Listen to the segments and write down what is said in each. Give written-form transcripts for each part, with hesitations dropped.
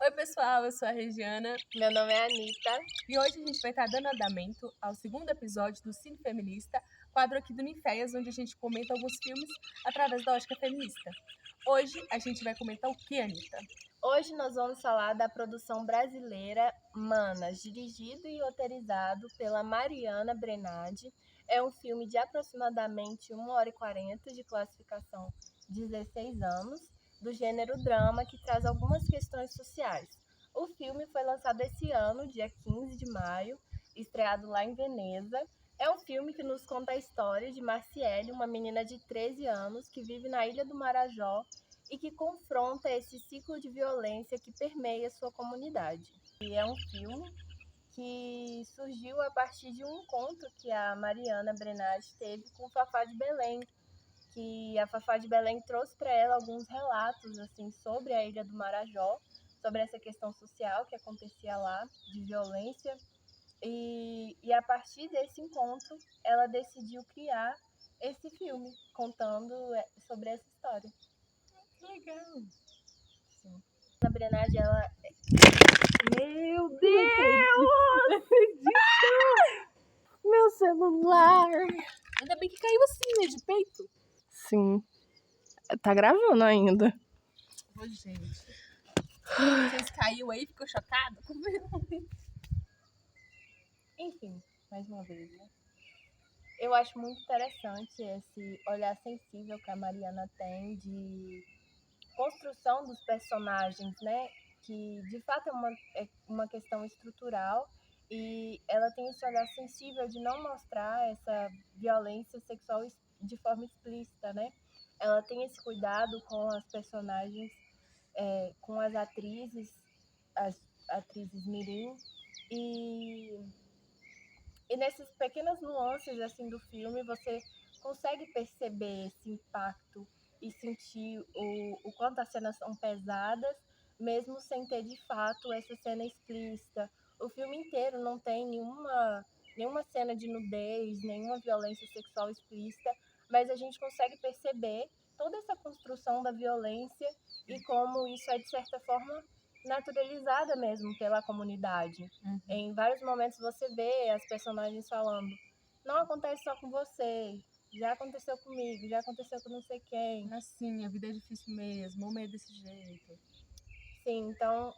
Oi, pessoal, eu sou a Regiana Meu nome é Anitta. e hoje a gente vai estar dando andamento ao segundo episódio do Cine Feminista, quadro aqui do Ninféias, onde a gente comenta alguns filmes através da ótica feminista. Hoje a gente vai comentar o que, Anitta? Hoje nós vamos falar da produção brasileira Manas, dirigido e roteirizado pela Mariana Brenade. É um filme de aproximadamente 1h40 de classificação 16 anos, do gênero drama, que traz algumas questões sociais. O filme foi lançado esse ano, dia 15 de maio, estreado lá em Veneza. É um filme que nos conta a história de Marciele, uma menina de 13 anos que vive na Ilha do Marajó e que confronta esse ciclo de violência que permeia sua comunidade. E é um filme que surgiu a partir de um encontro que a Mariana Brenage teve com Fafá de Belém, que a Fafá de Belém trouxe para ela alguns relatos assim sobre a Ilha do Marajó, sobre essa questão social que acontecia lá, de violência, e a partir desse encontro ela decidiu criar esse filme, contando sobre essa história. Que legal! Sim. A Brenage, ela... Meu Deus! Meu celular! Ainda bem que caiu assim, né, de peito. Sim. Tá gravando ainda. Ô, gente. Vocês caiu aí, ficou chocado? Enfim, mais uma vez, né? Eu acho muito interessante esse olhar sensível que a Mariana tem de construção dos personagens, né? Que de fato é uma questão estrutural e ela tem esse olhar sensível de não mostrar essa violência sexual de forma explícita, né? Ela tem esse cuidado com as personagens, com as atrizes mirim, e nessas pequenas nuances assim do filme você consegue perceber esse impacto e sentir o quanto as cenas são pesadas, mesmo sem ter de fato essa cena explícita. O filme inteiro não tem nenhuma cena de nudez, nenhuma violência sexual explícita, mas a gente consegue perceber toda essa construção da violência e como isso é, de certa forma, naturalizada mesmo pela comunidade. Em vários momentos você vê as personagens falando: não acontece só com você, já aconteceu comigo, já aconteceu com não sei quem. Assim, a vida é difícil mesmo, o homem é desse jeito. Sim, então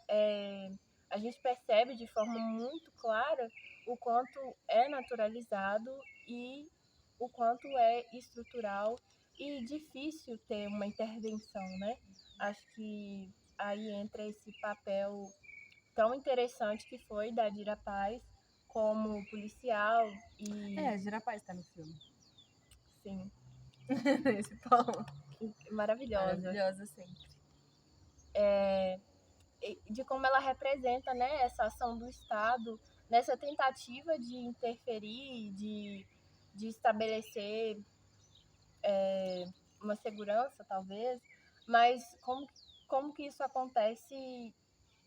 a gente percebe de forma muito clara o quanto é naturalizado e o quanto é estrutural e difícil ter uma intervenção, né? Acho que aí entra esse papel tão interessante que foi da Dira Paz como policial e, É, a Dira Paz tá no filme. sim, Esse tom. maravilhosa. Maravilhosa sempre. De como ela representa, né, essa ação do Estado nessa tentativa de interferir, de estabelecer uma segurança, talvez, mas como que isso acontece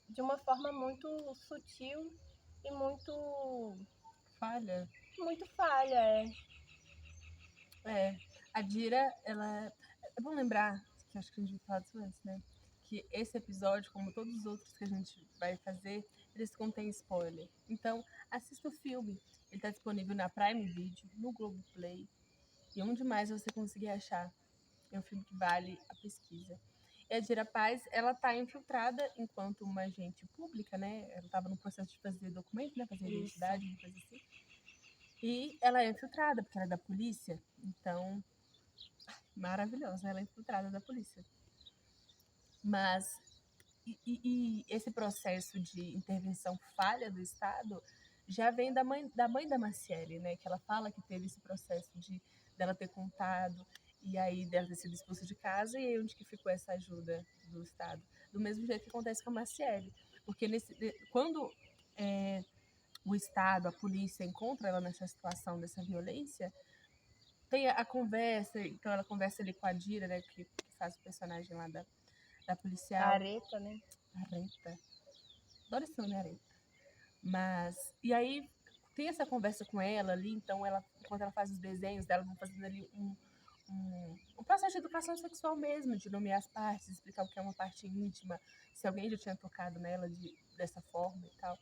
de uma forma muito sutil e Falha. muito falha. É, a Dira, ela... É bom lembrar, que acho que a gente vai falar disso antes, né? Que esse episódio, como todos os outros que a gente vai fazer, eles contêm spoiler. Então, assista o filme. Ele está disponível na Prime Video, no Globoplay e onde mais você conseguir achar. É um filme que vale a pesquisa. E a Dira Paz, ela tá infiltrada enquanto uma agente pública, né? Ela estava no processo de fazer documento, né? Fazer identidade, uma coisa assim. E ela é infiltrada, porque ela é da polícia. Então, maravilhosa, ela é infiltrada da polícia. Mas, e esse processo de intervenção falha do Estado já vem da mãe da Marciele, né? Que ela fala que teve esse processo dela ter contado e aí dela ter sido expulsa de casa, e aí onde que ficou essa ajuda do Estado? Do mesmo jeito que acontece com a Marciele. Porque quando o Estado, a polícia encontra ela nessa situação, dessa violência, tem a conversa, então ela conversa ali com a Dira, né, que faz o personagem lá da policial. A Areta, né? Areta. Adoro esse nome, Areta. Mas, e aí tem essa conversa com ela ali, então ela, enquanto ela faz os desenhos dela, vão fazendo ali um processo de educação sexual mesmo, de nomear as partes, explicar o que é uma parte íntima, se alguém já tinha tocado nela dessa forma e tal.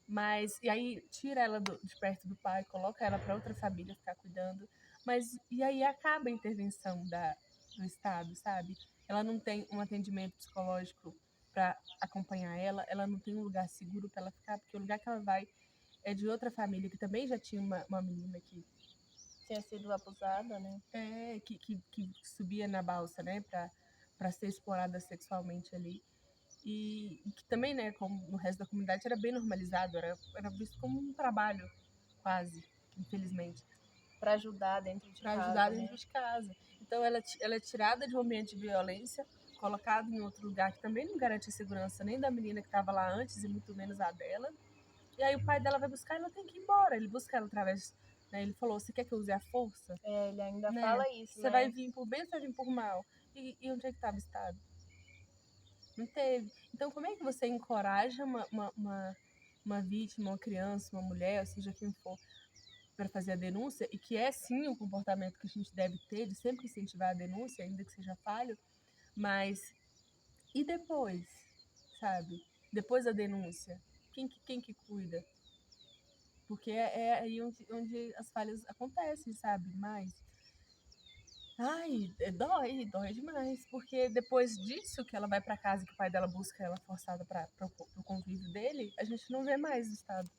Mas, e aí tira ela de perto do pai, coloca ela para outra família ficar cuidando. Mas, e aí acaba a intervenção do Estado, sabe? Ela não tem um atendimento psicológico para acompanhar ela não tem um lugar seguro para ela ficar, porque o lugar que ela vai é de outra família que também já tinha uma menina que Tinha sido abusada, né? que subia na balsa, né, para ser explorada sexualmente ali. E que também, né, como no resto da comunidade, era bem normalizado, era visto como um trabalho, quase, infelizmente, Para ajudar dentro de para casa, ajudar né? dentro de casa. Então ela é tirada de um ambiente de violência, colocada em outro lugar que também não garante a segurança nem da menina que estava lá antes e muito menos a dela. E aí o pai dela vai buscar e ela tem que ir embora. Ele busca ela através, né, ele falou: "Você quer que eu use a força?", Ele ainda né? fala isso, Você vai né? vir por bem ou você vai vir por mal? E onde é que estava o Estado? Não teve. Então, como é que você encoraja uma vítima, uma criança, uma mulher, seja quem for, para fazer a denúncia, e que é sim um comportamento que a gente deve ter, de sempre incentivar a denúncia, ainda que seja falho, mas e depois, sabe? Depois da denúncia, quem que cuida? Porque é aí onde as falhas acontecem, sabe? Mas ai, dói demais, porque depois disso que ela vai pra casa, que o pai dela busca ela forçada para pro convívio dele, a gente não vê mais o Estado.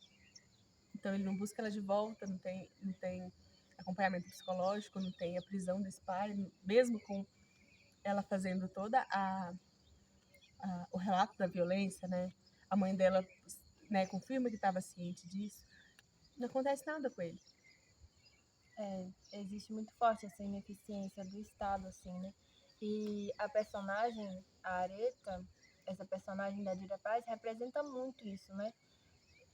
Então ele não busca ela de volta, não tem acompanhamento psicológico, não tem a prisão desse pai, mesmo com ela fazendo toda o relato da violência, né? A mãe dela, né, confirma que estava ciente disso. Não acontece nada com ele. Existe muito forte essa ineficiência do Estado, assim, né? E a personagem, a Areta, essa personagem da Dira Paz, representa muito isso, né?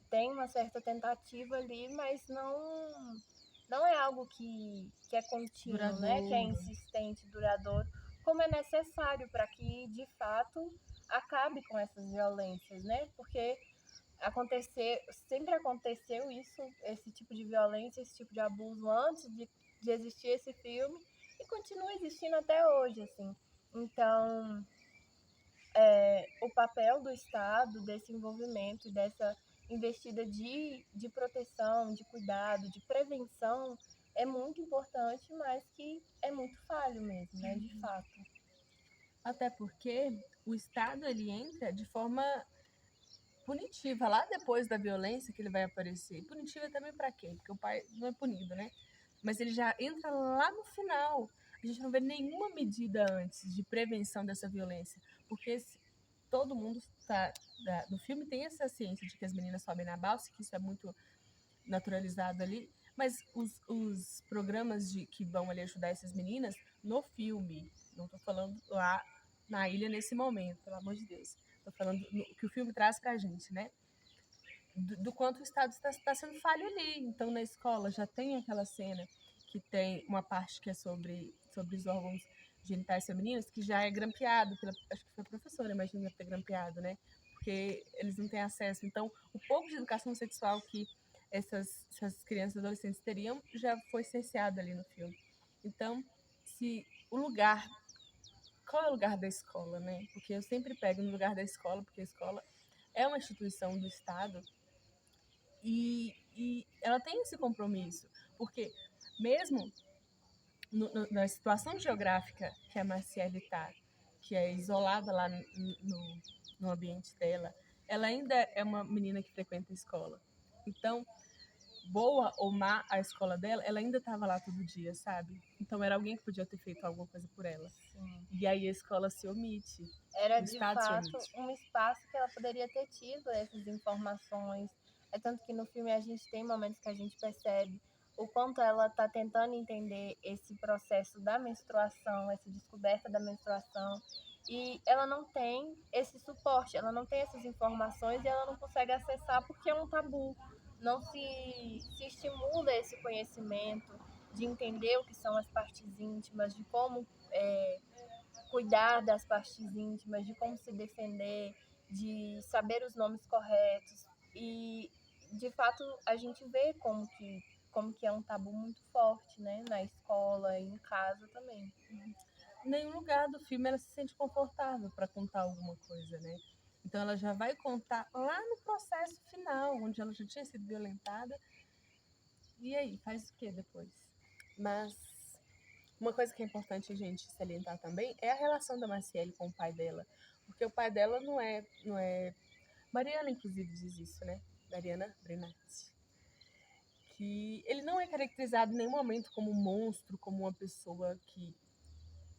Tem uma certa tentativa ali, mas não é algo que é contínuo, né? Que é Duradouro. insistente, duradouro, como é necessário para que, de fato, acabe com essas violências, né? Porque sempre aconteceu isso, esse tipo de violência, esse tipo de abuso antes de existir esse filme e continua existindo até hoje, assim. Então, o papel do Estado, desse envolvimento e dessa investida de proteção, de cuidado, de prevenção é muito importante, mas que é muito falho mesmo, né, de fato. Até porque o Estado ele entra de forma punitiva lá depois da violência que ele vai aparecer. Punitiva também para quem? Porque o pai não é punido, né? Mas ele já entra lá no final. A gente não vê nenhuma medida antes de prevenção dessa violência, porque todo mundo está no filme tem essa ciência de que as meninas sobem na balsa, que isso é muito naturalizado ali, mas os programas que vão ali ajudar essas meninas no filme, não estou falando lá na ilha nesse momento, pelo amor de Deus. Estou falando que o filme traz pra gente, né? Do quanto o Estado está sendo falho ali. Então, na escola já tem aquela cena que tem uma parte que é sobre os órgãos genitais femininos, que já é grampeado, acho que foi a professora, imagina ter grampeado, né? Porque eles não têm acesso. Então, o pouco de educação sexual que essas crianças e adolescentes teriam já foi cerceado ali no filme. Então, se o lugar. Qual é o lugar da escola, né? Porque eu sempre pego no lugar da escola, porque a escola é uma instituição do Estado e ela tem esse compromisso, porque mesmo na situação geográfica que a Marciele está, que é isolada lá no ambiente dela, ela ainda é uma menina que frequenta a escola. Então, boa ou má a escola dela, ela ainda estava lá todo dia, sabe? Então era alguém que podia ter feito alguma coisa por ela. Sim. E aí a escola se omite, Era o de Estado se fato omite. um espaço que ela poderia ter tido essas informações. É tanto que no filme a gente tem momentos que a gente percebe o quanto ela está tentando entender esse processo da menstruação, essa descoberta da menstruação, e ela não tem esse suporte, ela não tem essas informações e ela não consegue acessar porque é um tabu. Não se estimula esse conhecimento de entender o que são as partes íntimas, de como cuidar das partes íntimas, de como se defender, de saber os nomes corretos. E, de fato, a gente vê como que como que é um tabu muito forte, né? Na escola e em casa também. Em nenhum lugar do filme ela se sente confortável para contar alguma coisa, né? Então ela já vai contar lá no processo final, onde ela já tinha sido violentada. E aí, faz o que depois? Mas uma coisa que é importante a gente salientar também é a relação da Maciele com o pai dela. Porque o pai dela não é. Mariana, inclusive, diz isso, né? Mariana Brenati. Que ele não é caracterizado em nenhum momento como um monstro, como uma pessoa que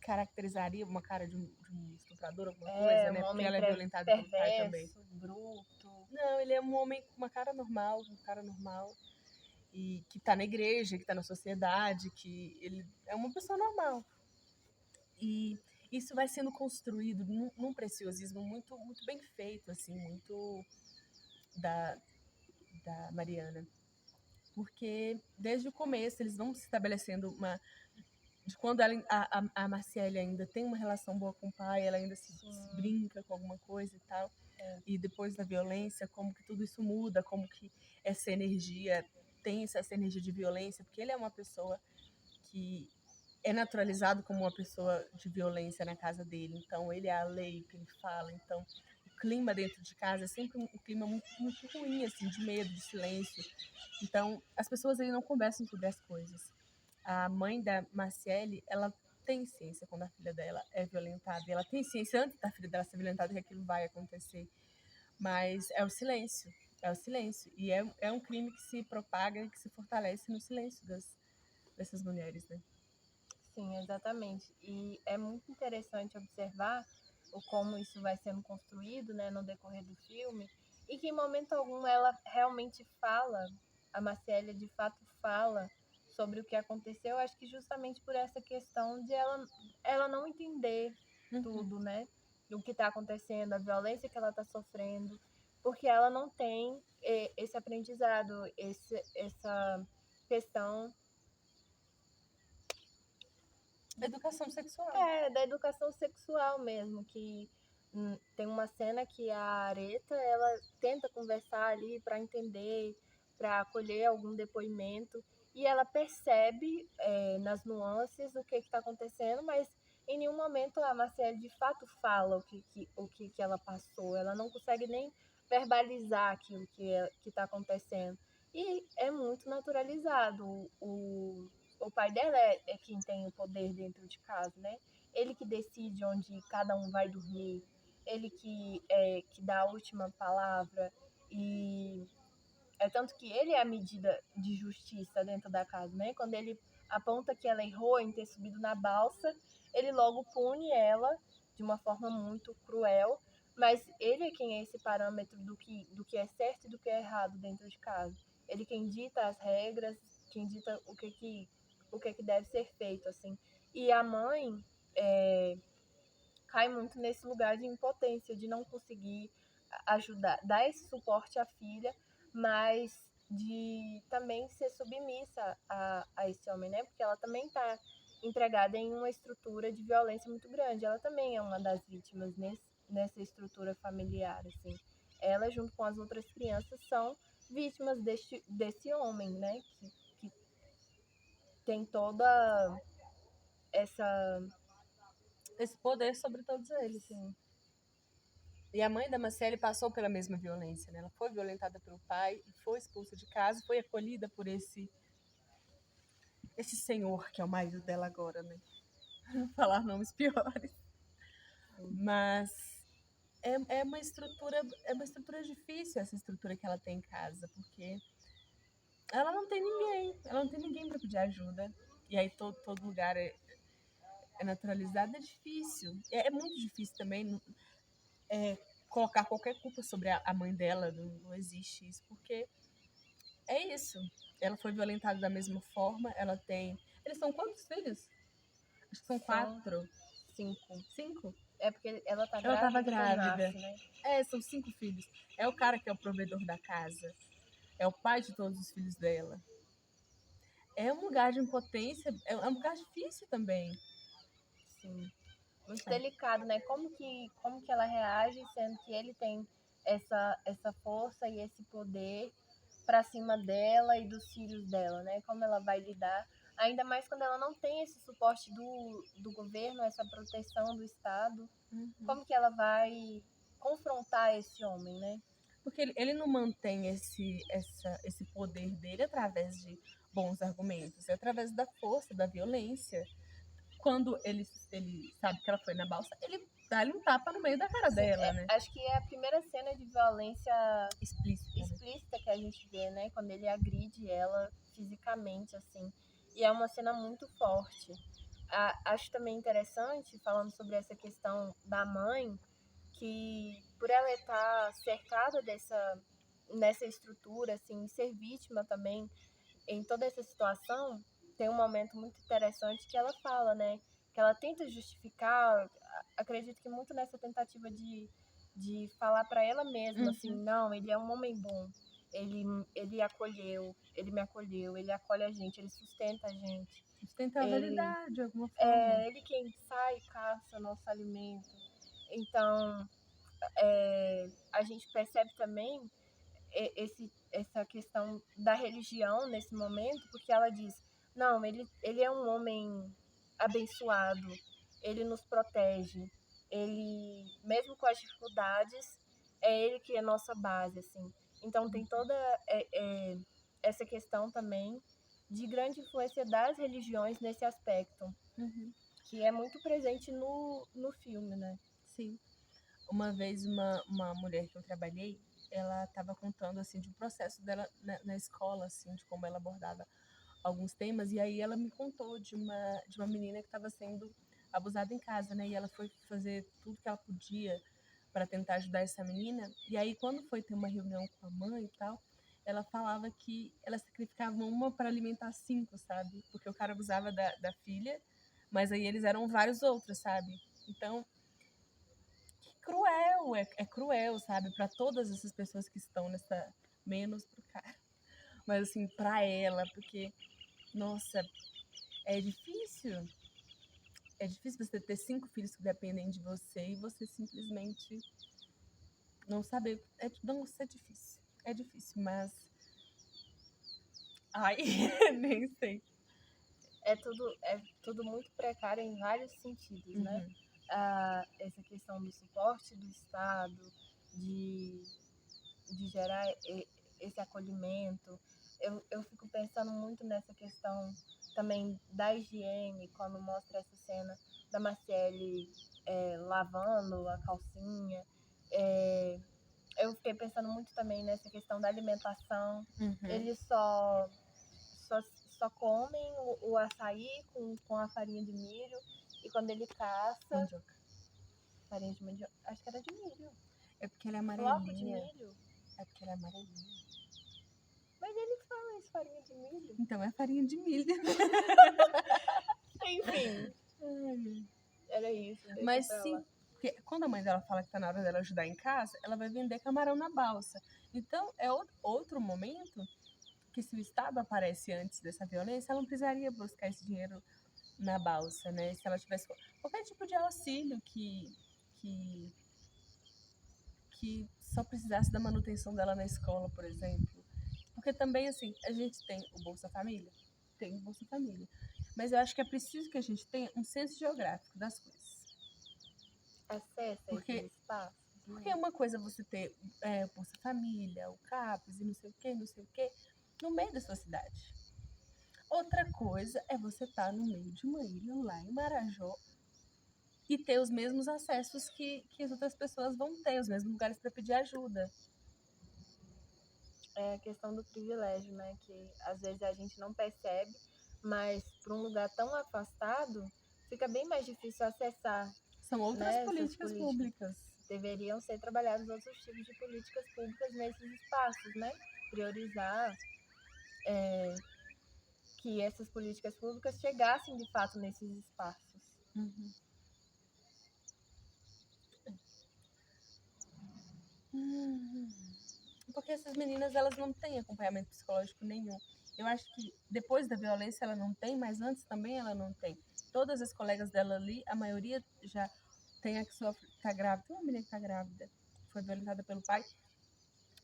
caracterizaria uma cara de um estuprador, alguma coisa, Um né? Porque homem ela é violentada pelo pai também. perverso, bruto. Não, ele é um homem com uma cara normal, e que tá na igreja, que tá na sociedade, que ele é uma pessoa normal. E isso vai sendo construído num preciosismo muito, muito bem feito, assim, muito da, da Mariana. Porque desde o começo eles vão se estabelecendo uma. De quando a Marciele ainda tem uma relação boa com o pai, ela ainda se brinca com alguma coisa e tal. E depois da violência, como que tudo isso muda, como que essa energia tem essa energia de violência, porque ele é uma pessoa que é naturalizado como uma pessoa de violência na casa dele. Então, ele é a lei que ele fala. Então, o clima dentro de casa é sempre um clima muito, muito ruim, assim, de medo, de silêncio. Então, as pessoas aí não conversam sobre as coisas. A mãe da Marciele, ela tem ciência quando a filha dela é violentada. Ela tem ciência antes da filha dela ser violentada que aquilo vai acontecer. Mas é o silêncio. É o silêncio. E é um crime que se propaga e que se fortalece no silêncio dessas mulheres, né? Sim, exatamente. E é muito interessante observar o como isso vai sendo construído, né, no decorrer do filme, e que em momento algum ela realmente fala, a Marcélia de fato fala sobre o que aconteceu, acho que justamente por essa questão de ela não entender tudo, né, o que está acontecendo, a violência que ela está sofrendo, porque ela não tem esse aprendizado, essa questão Educação sexual. da educação sexual mesmo, que tem uma cena que a Areta, ela tenta conversar ali para entender, para acolher algum depoimento, e ela percebe nas nuances o que está acontecendo, mas em nenhum momento a Marcelle de fato fala o que ela passou, ela não consegue nem verbalizar aquilo que está acontecendo. E é muito naturalizado. O pai dela é quem tem o poder dentro de casa, né? Ele que decide onde cada um vai dormir, ele que dá a última palavra, e é tanto que ele é a medida de justiça dentro da casa, né? Quando ele aponta que ela errou em ter subido na balsa, ele logo pune ela de uma forma muito cruel, mas ele é quem é esse parâmetro do que é certo e do que é errado dentro de casa. Ele quem dita as regras, quem dita o que deve ser feito, assim. E a mãe cai muito nesse lugar de impotência, de não conseguir ajudar, dar esse suporte à filha, mas de também ser submissa a esse homem, né? Porque ela também está empregada em uma estrutura de violência muito grande. Ela também é uma das vítimas nessa estrutura familiar, assim. Ela, junto com as outras crianças, são vítimas desse homem, né? Que tem toda essa. Esse poder sobre todos eles. Sim. E a mãe da Marcelle passou pela mesma violência, né? Ela foi violentada pelo pai e foi expulsa de casa, foi acolhida por esse senhor que é o marido dela agora, né? Não vou falar nomes piores. Mas é uma estrutura difícil essa estrutura que ela tem em casa, porque ela não tem ninguém para pedir ajuda. E aí todo lugar é naturalizado, é difícil. É muito difícil também colocar qualquer culpa sobre a mãe dela, não existe isso, porque é isso. Ela foi violentada da mesma forma, ela tem. Eles são quantos filhos? Acho que são 4. 5. 5? É porque ela tá Ela tava grávida quando grávida. nasce, né? São 5 filhos. É o cara que é o provedor da casa. É o pai de todos os filhos dela. É um lugar de impotência, é um lugar difícil também. Sim. Muito delicado, né? Como que ela reage, sendo que ele tem essa força e esse poder, para cima dela e dos filhos dela, né? Como ela vai lidar, ainda mais quando ela não tem esse suporte do governo, essa proteção do Estado. Uhum. Como que ela vai confrontar esse homem, né? Porque ele não mantém esse poder dele através de bons argumentos, é através da força, da violência. Quando ele sabe que ela foi na balsa, ele dá-lhe um tapa no meio da cara Sim, dela, né? acho que é a primeira cena de violência Explícita, né? explícita que a gente vê, né? Quando ele agride ela fisicamente, assim. E é uma cena muito forte. Acho também interessante, falando sobre essa questão da mãe, que por ela estar cercada nessa estrutura, assim, ser vítima também em toda essa situação, tem um momento muito interessante que ela fala, né? Que ela tenta justificar, acredito que muito nessa tentativa de falar para ela mesma, assim, não, ele é um homem bom, ele acolheu, ele me acolheu, ele acolhe a gente, ele sustenta a gente. Sustentar a Ele validade de alguma forma. é ele quem sai e caça nosso alimento. Então, a gente percebe também essa questão da religião nesse momento, porque ela diz, não, ele é um homem abençoado, ele nos protege, ele, mesmo com as dificuldades, é ele que é nossa base, assim. Então tem toda essa questão também de grande influência das religiões nesse aspecto, que é muito presente no filme, né? Sim. Uma vez, uma mulher que eu trabalhei, ela estava contando, assim, de um processo dela na escola, assim, de como ela abordava alguns temas, e aí ela me contou de uma menina que estava sendo abusada em casa, né? E ela foi fazer tudo que ela podia para tentar ajudar essa menina. E aí, quando foi ter uma reunião com a mãe e tal, ela falava que ela sacrificava uma para alimentar 5, sabe? Porque o cara abusava da filha, mas aí eles eram vários outros, sabe? Então, que cruel, é cruel, sabe? Para todas essas pessoas que estão nessa. Menos pro cara. Mas assim, para ela, porque, nossa, é difícil. É difícil você ter 5 filhos que dependem de você e você simplesmente não saber. Nossa, é difícil. É difícil, mas. Ai, nem sei. É tudo muito precário em vários sentidos, né? Essa questão do suporte do Estado, de, de gerar esse acolhimento. Eu fico pensando muito nessa questão também da higiene, quando mostra essa cena da Marciele lavando a calcinha. É, eu fiquei pensando muito também nessa questão da alimentação. Eles só, só comem o açaí com a farinha de milho. E quando ele caça, Mandioca. farinha de mandioca, acho que era de milho. É porque ela é Floco de amarelinha. milho. É porque ela é amarelinha. Mas ele fala isso, farinha de milho. Então é farinha de milho. Enfim, era isso, deixa Mas pra lá. sim, porque quando a mãe dela fala que tá na hora dela ajudar em casa, ela vai vender camarão na balsa. Então é outro momento que, se o Estado aparece antes dessa violência, ela não precisaria buscar esse dinheiro na balsa, né? Se ela tivesse qualquer tipo de auxílio que, que só precisasse da manutenção dela na escola, por exemplo. Porque também, assim, a gente tem o Bolsa Família, tem o Bolsa Família. Mas eu acho que é preciso que a gente tenha um senso geográfico das coisas. Acessa Porque, esses espaços, porque né? é uma coisa você ter o Bolsa Família, o CAPES e não sei o quê, no meio da sua cidade. Outra coisa é você estar no meio de uma ilha lá em Marajó e ter os mesmos acessos que as outras pessoas vão ter, os mesmos lugares para pedir ajuda. É a questão do privilégio, né? Que às vezes a gente não percebe, mas para um lugar tão afastado, fica bem mais difícil acessar, São outras né, essas políticas políticas. públicas. Deveriam ser trabalhados outros tipos de políticas públicas nesses espaços, né? Priorizar que essas políticas públicas chegassem de fato nesses espaços. Uhum. Porque essas meninas, elas não têm acompanhamento psicológico nenhum. Eu acho que depois da violência ela não tem, mas antes também ela não tem. Todas as colegas dela ali, a maioria já tem a que sofre, tá grávida. Tem uma menina que tá grávida, foi violentada pelo pai.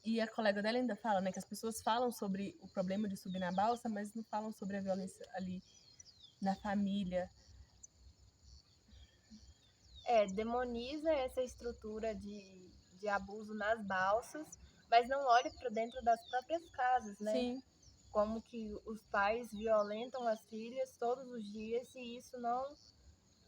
E a colega dela ainda fala, né, que as pessoas falam sobre o problema de subir na balsa, mas não falam sobre a violência ali na família. Demoniza essa estrutura de abuso nas balsas, mas não olha para dentro das próprias casas, né? Sim, Como que os pais violentam as filhas todos os dias e isso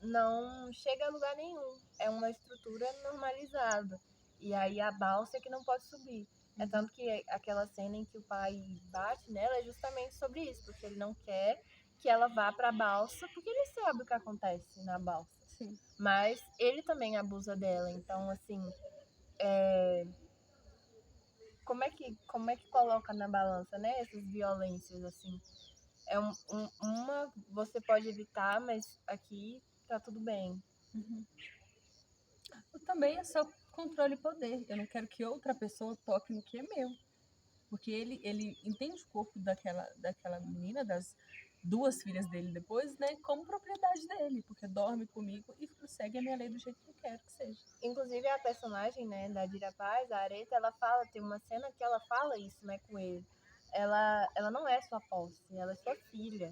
não chega a lugar nenhum. É uma estrutura normalizada. E aí a balsa é que não pode subir. É tanto que aquela cena em que o pai bate nela é justamente sobre isso, porque ele não quer que ela vá para a balsa, porque ele sabe o que acontece na balsa. sim. Mas ele também abusa dela. Então, assim, como é que coloca na balança, né, essas violências, assim? Uma você pode evitar, mas aqui tá tudo bem. Também é só controle e poder. Eu não quero que outra pessoa toque no que é meu. Porque ele entende o corpo daquela menina, das duas filhas dele depois, né, como propriedade dele, porque dorme comigo e segue a minha lei do jeito que eu quero que seja. Inclusive a personagem, né, da Dira Paz, a Areta, ela fala, tem uma cena que ela fala isso, né, com ele. Ela não é sua posse, ela é sua filha.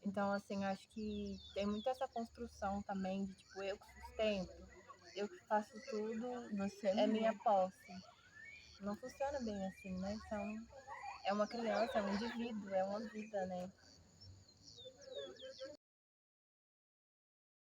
Então, assim, acho que tem muito essa construção também de, tipo, eu que sustento, eu que faço tudo, Você é minha. minha posse. Não funciona bem assim, né? Então, é uma criança, é um indivíduo, é uma vida, né?